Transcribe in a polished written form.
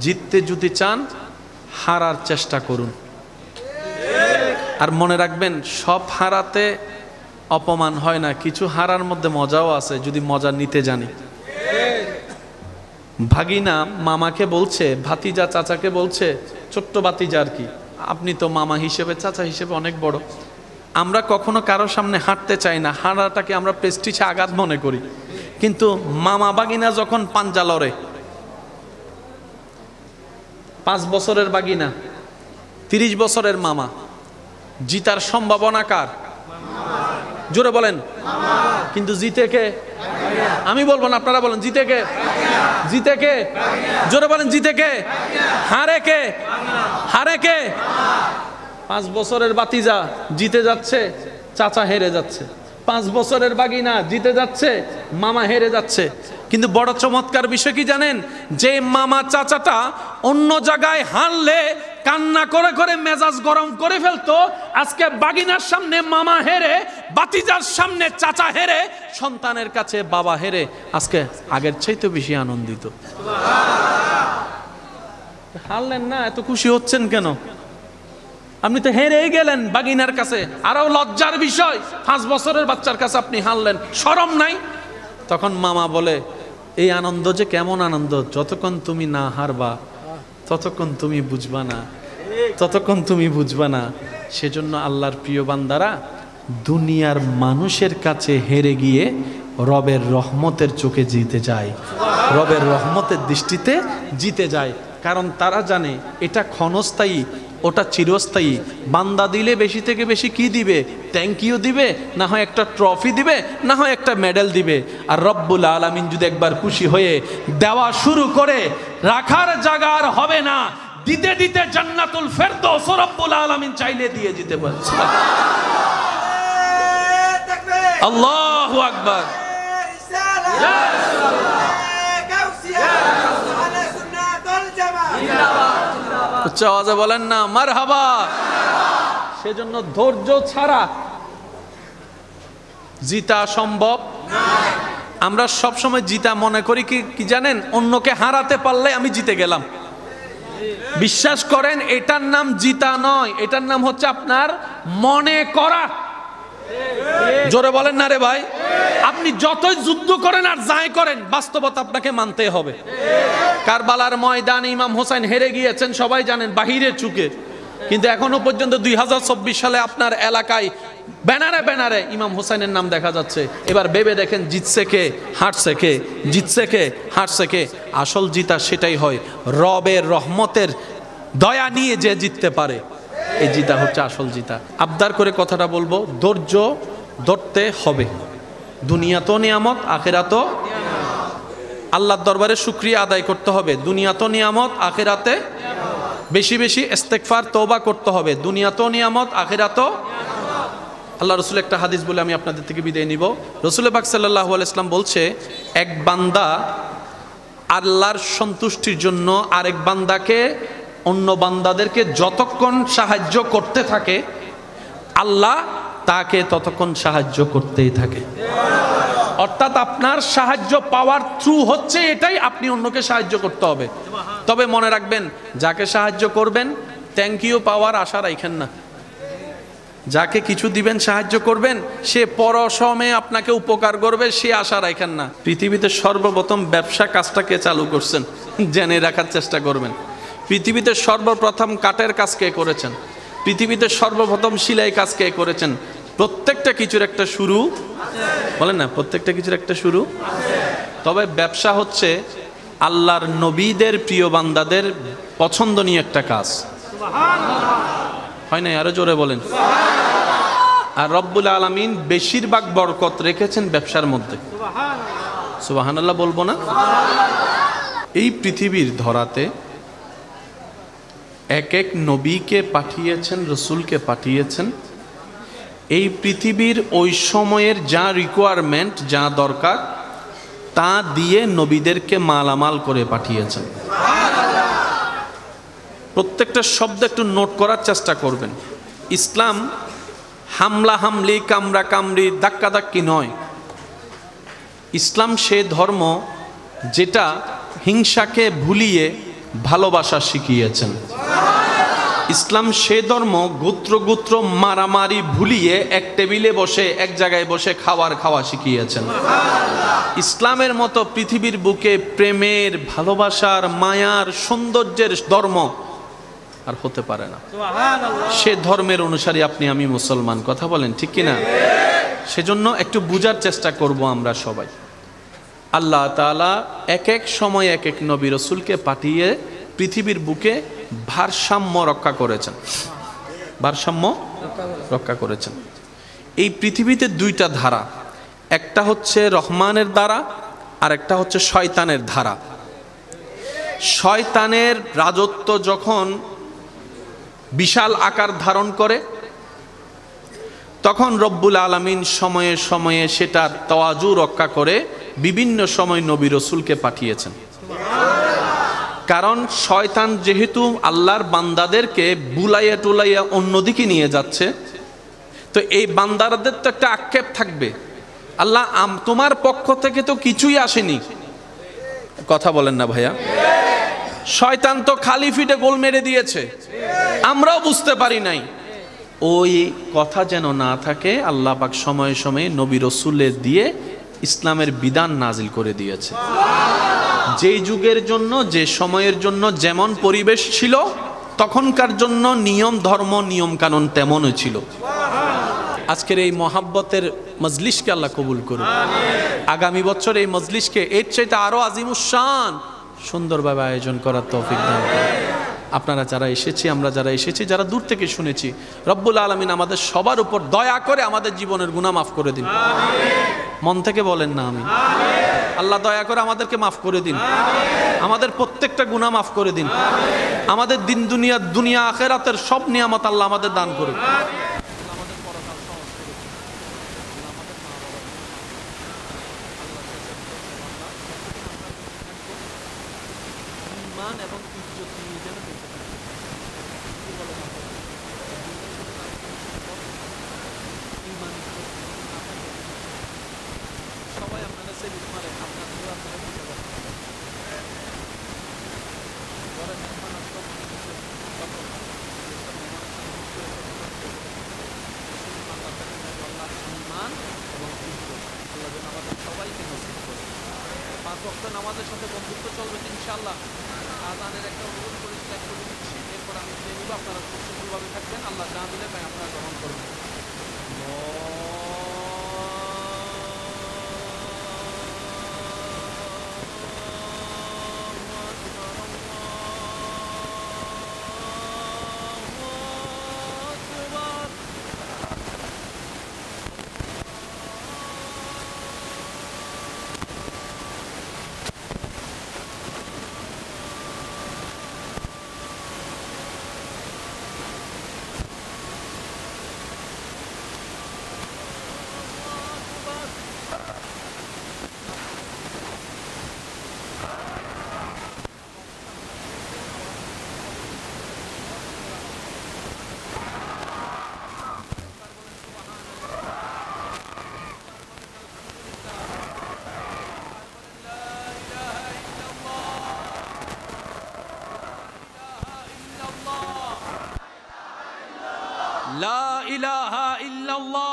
জিততে যদি চান হারার চেষ্টা করুন। আর মনে রাখবেন, সব হারাতে অপমান হয় না, কিছু হারার মধ্যে মজাও আছে যদি মজা নিতে জানি। ভাগিনা মামাকে বলছে, ভাতিজা চাচাকে বলছে, ছোট্ট ভাতিজা আর কি, আপনি তো মামা হিসেবে চাচা হিসেবে অনেক বড়, আমরা কখনো কারোর সামনে হাঁটতে চাই না, হাঁটাটাকে আমরা প্রেস্টিজে আঘাত মনে করি। কিন্তু মামা ভাগিনা যখন পাঞ্জা লড়ে, 5 বছরের ভাগিনা 30 বছরের মামা, জিতার সম্ভাবনা কার? জোরে বলেন। কিন্তু জিতে কে? আমি বলবো না, আপনারা বলেন, জিতে কে? জিতে কে? জোরে বলেন, জিতে কে? হারে কে? হারে কে? 5 বছরের ভাতিজা জিতে যাচ্ছে, চাচা হেরে যাচ্ছে। 5 বছরের ভাগিনা জিতে যাচ্ছে, মামা হেরে যাচ্ছে। কিন্তু বড় চমৎকার বিষয় কি জানেন? যে মামা চাচাটা অন্য জায়গায় হারলে কান্না করে করে মেজাজ গরম করে ফেলতো, আজকে বাগিনার সামনে মামা হেরে, ভাতিজার সামনে চাচা হেরে, সন্তানের কাছে বাবা হেরে, আজকে আগের চাইতে বেশি আনন্দিত। হারলেন না, এত খুশি হচ্ছেন কেন? আপনি তো হেরেই গেলেন বাগিনার কাছে। আরো লজ্জার বিষয়, 5 বছরের বাচ্চার কাছে আপনি হারলেন, শরম নাই? তখন মামা বলে, এই আনন্দ যে কেমন আনন্দ, যতক্ষণ তুমি না হারবা ততক্ষণ তুমি বুঝবা না, ততক্ষণ তুমি বুঝবা না। সেজন্য আল্লাহর প্রিয় বান্দারা দুনিয়ার মানুষের কাছে হেরে গিয়ে রবের রহমতের চোখে জিতে যায়, রবের রহমতের দৃষ্টিতে জিতে যায়। কারণ তারা জানে এটা ক্ষণস্থায়ী, ওটা চিরস্থায়ী। বান্দা দিলে বেশি থেকে বেশি কি দিবে? থ্যাংক ইউ দিবে, না হয় একটা ট্রফি দিবে, না হয় একটা মেডেল দিবে। আর রব্বুল আলামিন যদি একবার খুশি হয়ে দেওয়া শুরু করে, রাখার জায়গা আর হবে না, দিতে দিতে জান্নাতুল ফেরদৌস রব্বুল আলামিন চাইলে দিয়ে দিতে পারে। আল্লাহু আকবার। উচ্চ আওয়াজে বলেন না মারহাবা। সেজন্য ধৈর্য ছাড়া জিতা সম্ভব। আমরা সব সময় জিতা মনে করি কি জানেন? অন্যকে হারাতে পারলে আমি জিতে গেলাম। বিশ্বাস করেন, এটার নাম জিতা নয়, এটার নাম হচ্ছে আপনার মনে করা। জোরে বলেন না রে ভাই। আপনি যতই যুদ্ধ করেন আর যাই করেন, বাস্তবতা আপনাকে মানতে হবে। কারবালার ময়দানে ইমাম হোসেন হেরে গিয়েছেন, সবাই জানেন, বাহিরের চুকে। কিন্তু এখনো পর্যন্ত 2024 সালে আপনার এলাকায় ব্যানারে ব্যানারে ইমাম হোসেনের নাম দেখা যাচ্ছে। এবার ভেবে দেখেন, জিতছে কে, হারছে কে? জিতছে কে, হারছে কে? আসল জিতা সেটাই হয়, রবের রহমতের দয়া নিয়ে যে জিততে পারে, এই জিতা হচ্ছে আসল জিতা। আবদার করে কথাটা বলবো, ধৈর্য ধরতে হবে। দুনিয়া তো নিয়ামত, আখিরাতও। আল্লাহর দরবারে শুকরিয়া আদায় করতে হবে। দুনিয়া তো নিয়ামত, আখিরাতে বেশি বেশি ইস্তেগফার তওবা করতে হবে। দুনিয়া তো নিয়ামত, আখিরাতও। আল্লাহ রসুল একটা হাদিস বলে আমি আপনাদের থেকে বিদায় নিব। রসুল পাক সাল্লাল্লাহু আলাইহি ওয়াসাল্লাম বলছে, এক বান্দা আল্লাহর সন্তুষ্টির জন্য আরেক বান্দাকে, অন্য বান্দাদেরকে যতক্ষণ সাহায্য করতে থাকে, আল্লাহ তাকে ততক্ষণ সাহায্য করতেই থাকে। অর্থাৎ আপনার সাহায্য পাওয়ার থ্রু হচ্ছে এটাই, আপনি অন্যকে সাহায্য করতে হবে। তবে মনে রাখবেন, যাকে সাহায্য করবেন থ্যাংক ইউ পাওয়ার আশা রাখেন না। যাকে কিছু দিবেন, সাহায্য করবেন, সে পরসময়ে আপনাকে উপকার করবে, সে আশা রাখেন না। পৃথিবীতে সর্বপ্রথম ব্যবসা কাজটাকে চালু করছেন, জেনে রাখার চেষ্টা করবেন। পৃথিবীতে সর্বপ্রথম কাঠের কাজ কে করেছেন? পৃথিবীতে সর্বপ্রথম সেলাই কাজ কে করেছেন? প্রত্যেকটা কিছুর একটা শুরু, বলেন না, প্রত্যেকটা কিছুর একটা শুরু। তবে ব্যবসা হচ্ছে আল্লাহর নবীদের প্রিয় বান্দাদের পছন্দনীয় একটা কাজ, হয় না? আরো জোরে বলেন। আর রব্বুল আলামিন বেশিরভাগ বরকত রেখেছেন ব্যবসার মধ্যে। সুবহানাল্লাহ বলবো না? এই পৃথিবীর ধরাতে এক এক নবীকে পাঠিয়েছেন, রসুলকে পাঠিয়েছেন। এই পৃথিবীর ওই সময়ের যা রিকোয়ারমেন্ট, যা দরকার, তা দিয়ে নবীদেরকে মালামাল করে পাঠিয়েছেন। প্রত্যেকটা শব্দ একটু নোট করার চেষ্টা করবেন। ইসলাম হামলা হামলি, কামড়া কামড়ি, ধাক্কা ধাক্কি নয়। ইসলাম সে ধর্ম যেটা হিংসাকে ভুলিয়ে ভালোবাসা শিখিয়েছেন। ইসলাম সে ধর্ম গোত্র গোত্র মারামারি ভুলিয়ে এক টেবিলে বসে এক জায়গায় বসে খাওয়া শিখিয়েছেন। ইসলামের মতো পৃথিবীর বুকে প্রেমের, ভালোবাসার, মায়ার, সৌন্দর্যের ধর্ম আর হতে পারে না। সে ধর্মের অনুসারী আপনি আমি মুসলমান, কথা বলেন ঠিক কিনা? সেজন্য একটু বুঝার চেষ্টা করব আমরা সবাই। আল্লাহ তাআলা এক এক সময় এক এক নবী রাসূলকে পাঠিয়ে পৃথিবীর বুকে ভারসাম্য রক্ষা করেছেন। ভারসাম্য রক্ষা করেছেন। এই পৃথিবীতে দুইটা ধারা, একটা হচ্ছে রহমানের ধারা আর একটা হচ্ছে শয়তানের ধারা। শয়তানের রাজত্ব যখন বিশাল আকার ধারণ করে তখন রব্বুল আলামিন সময়ে সময়ে সেটার তাওয়াজু রক্ষা করে বিভিন্ন সময় নবী রাসূলকে পাঠিয়েছেন। কারণ শয়তান যেহেতু আল্লাহর বান্দাদেরকে বুলাইয়া টুলাইয়া অন্যদিকে নিয়ে যাচ্ছে, তো এই বান্দাদের তো একটা আক্ষেপ থাকবে, আল্লাহ তোমার পক্ষ থেকে তো কিছুই আসেনি। কথা বলেন না ভাইয়া? শয়তান তো খালি ফিটে গোল মেরে দিয়েছে, আমরাও বুঝতে পারি নাই। ওই কথা যেন না থাকে, আল্লাহ পাক সময়ে সময়ে নবী রাসূলের দিয়ে ইসলামের বিধান নাজিল করে দিয়েছে। যেই যুগের জন্য, যে সময়ের জন্য যেমন পরিবেশ ছিল, তখনকার জন্য নিয়ম ধর্ম নিয়ম কানুন তেমনই ছিল। আজকের এই মহাব্বতের মজলিসকে আল্লাহ কবুল করুন। আগামী বছর এই মজলিসকে এর চাইতে আরো আজিমুশান সুন্দরভাবে আয়োজন করার তৌফিক দান করুন। আপনারা যারা এসেছি, আমরা যারা এসেছি, যারা দূর থেকে শুনেছি, রব্বুল আলামিন আমাদের সবার উপর দয়া করে আমাদের জীবনের গুনাহ মাফ করে দিন। মন থেকে বলেন না আমিন। আল্লাহ দয়া করে আমাদেরকে মাফ করে দিন, আমাদের প্রত্যেকটা গুনাহ মাফ করে দিন। আমাদের দিন দুনিয়া আখিরাতের সব নিয়ামত আল্লাহ আমাদের দান করুন। এবং ইজ্জত নিয়ে যেন সবাই আপনারা সেলিট মারেন, আপনারা বুঝতে পারেন। সম্মান এবং ইজ্জত আল্লাহ যেন আমাদের সবাইকে নসিব করে। 5 ওয়াক্ত নামাজের সাথে বন্ধুত্ব চলবে ইনশাআল্লাহ। আযানের একটা অনুরোধ করেছিল, একটু দিচ্ছি, এরপর আমি দিয়ে নিব। আপনারা সুন্দরভাবে থাকবেন, আল্লাহ যা দিলে তাই আপনারা গ্রহণ করবেন। লা ইলাহা ইল্লাল্লাহ।